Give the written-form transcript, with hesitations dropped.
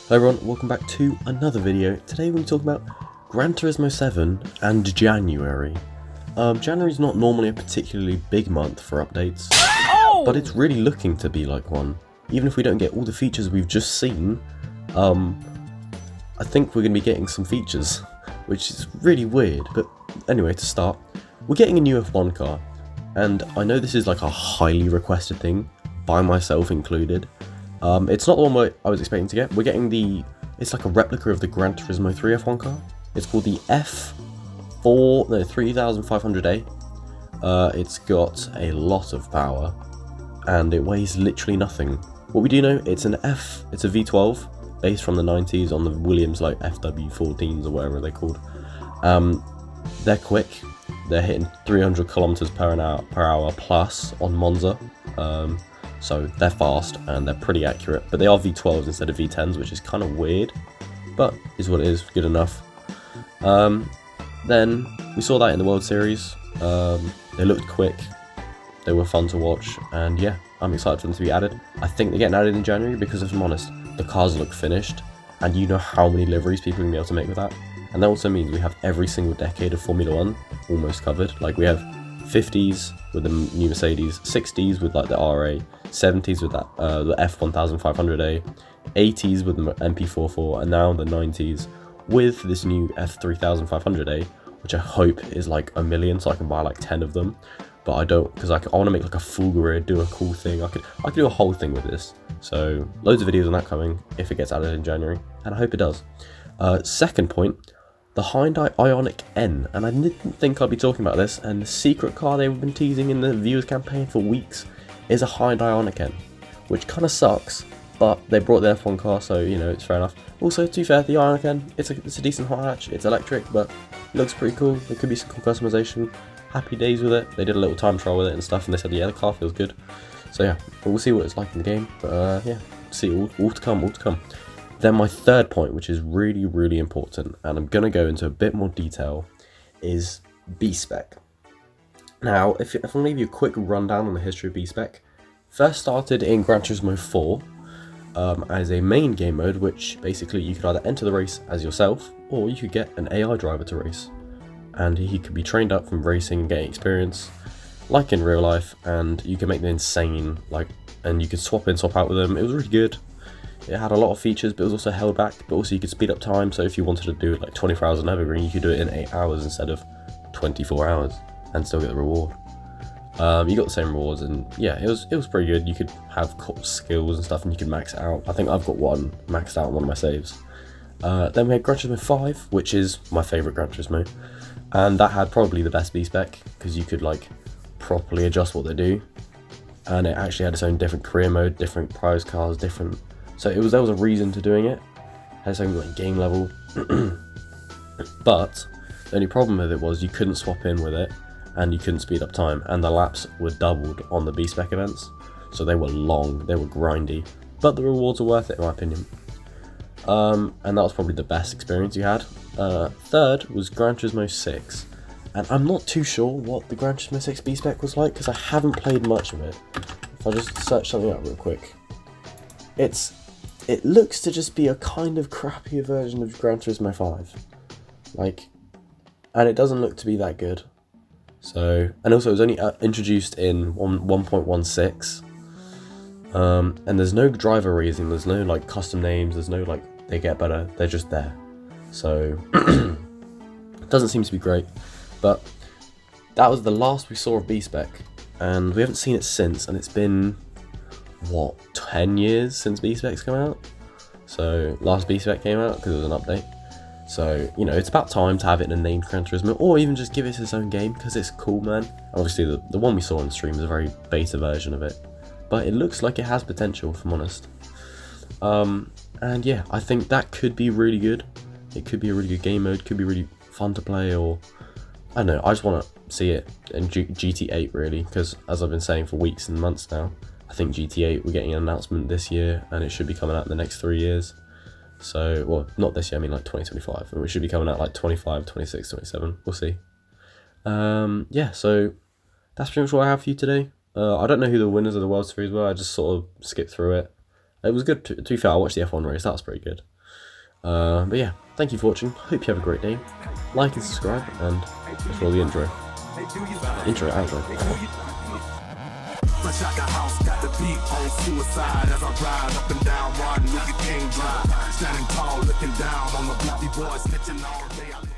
Hello everyone, welcome back to another video. Today we're going to talk about Gran Turismo 7 and January. January's not normally a particularly big month for updates, but it's really looking to be like one. Even if we don't get all the features we've just seen, I think we're going to be getting some features, which is really weird. But anyway, to start, we're getting a new F1 car, and I know this is like a highly requested thing, by myself included. It's not the one I was expecting to get. We're getting it's like a replica of the Gran Turismo 3 F1 car. It's called the 3500A. It's got a lot of power, and it weighs literally nothing. What we do know, it's a V12, based from the 90s on the Williams like FW14s or whatever they're called. They're quick. They're hitting 300 kilometers per hour plus on Monza. So they're fast and they're pretty accurate, but they are V12s instead of V10s, which is kind of weird, but is what it is, good enough. Then we saw that in the World Series. They looked quick, they were fun to watch, and yeah, I'm excited for them to be added. I think they're getting added in January because, if I'm honest, the cars look finished, and you know how many liveries people are going to be able to make with that. And that also means we have every single decade of Formula 1 almost covered. Like, we have 50s with the new Mercedes, 60s with like the RA, 70s with that the F1500A, 80s with the MP44, and now the 90s with this new F3500A, which I hope is like a million, so I can buy like 10 of them. But I don't, because I want to make like a full grid, do a cool thing. I could do a whole thing with this. So loads of videos on that coming if it gets added in January, and I hope it does. Second point, the Hyundai Ioniq N, and I didn't think I'd be talking about this, and the secret car they've been teasing in the viewers campaign for weeks is a Hyundai Ioniq N, which kind of sucks, but they brought the F1 car, so you know, it's fair enough. Also, to be fair, the Ioniq N, it's a decent hot hatch, it's electric, but it looks pretty cool. There could be some cool customization. Happy days with it. They did a little time trial with it and stuff, and they said, yeah, the car feels good. So yeah, but we'll see what it's like in the game, but yeah, see, all to come. Then my third point, which is really, really important, and I'm going to go into a bit more detail, is B-SPEC. Now, if I'm going to give you a quick rundown on the history of B-SPEC, first started in Gran Turismo 4 as a main game mode, which basically you could either enter the race as yourself, or you could get an AI driver to race. And he could be trained up from racing and getting experience, like in real life, and you can make them insane, and you could swap in, swap out with them. It was really good. It had a lot of features, but it was also held back, but also you could speed up time, so if you wanted to do it like 24 hours on Evergreen, you could do it in 8 hours instead of 24 hours, and still get the reward. You got the same rewards, and yeah, it was pretty good. You could have skills and stuff, and you could max it out. I think I've got one maxed out on one of my saves. Then we had Gran Turismo 5, which is my favourite Gran Turismo, and that had probably the best B-SPEC, because you could like properly adjust what they do, and it actually had its own different career mode, different prize cars, different. So there was a reason to doing it. It had its own like game level, but the only problem with it was you couldn't swap in with it, and you couldn't speed up time, and the laps were doubled on the B-SPEC events, so they were long, they were grindy, but the rewards were worth it in my opinion. And that was probably the best experience you had. Third was Gran Turismo 6, and I'm not too sure what the Gran Turismo 6 B-SPEC was like, because I haven't played much of it. If I just search something up real quick, it looks to just be a kind of crappier version of Gran Turismo 5, and it doesn't look to be that good. So, and also it was only introduced in 1.16, and there's no driver raising, there's no like custom names, there's no like they get better, they're just there. So it doesn't seem to be great, but that was the last we saw of B-SPEC, and we haven't seen it since, and it's been what, 10 years since B-SPEC's come out? So last B-SPEC came out because it was an update. So, you know, it's about time to have it in a named Gran Turismo, or even just give it its own game, because it's cool, man. Obviously the one we saw on the stream is a very beta version of it, but it looks like it has potential, if I'm honest. And yeah, I think that could be really good. It could be a really good game mode, could be really fun to play, or I don't know, I just want to see it in GT8 really, because as I've been saying for weeks and months now, I think GT8, we're getting an announcement this year, and it should be coming out in the next 3 years. So, well, not this year, I mean like 2025, and it should be coming out like 25, 26, 27, we'll see. Yeah, so that's pretty much what I have for you today. I don't know who the winners of the World Series were, I just sort of skipped through it. It was good, to be fair, I watched the F1 race, that was pretty good. But yeah, thank you for watching. Hope you have a great day. Like and subscribe, and let's roll the intro. Outro. Fresh out the house, got the beat on suicide as I ride up and down Martin Luther King Drive. Standing tall, looking down on the bloody boys, snitching all day.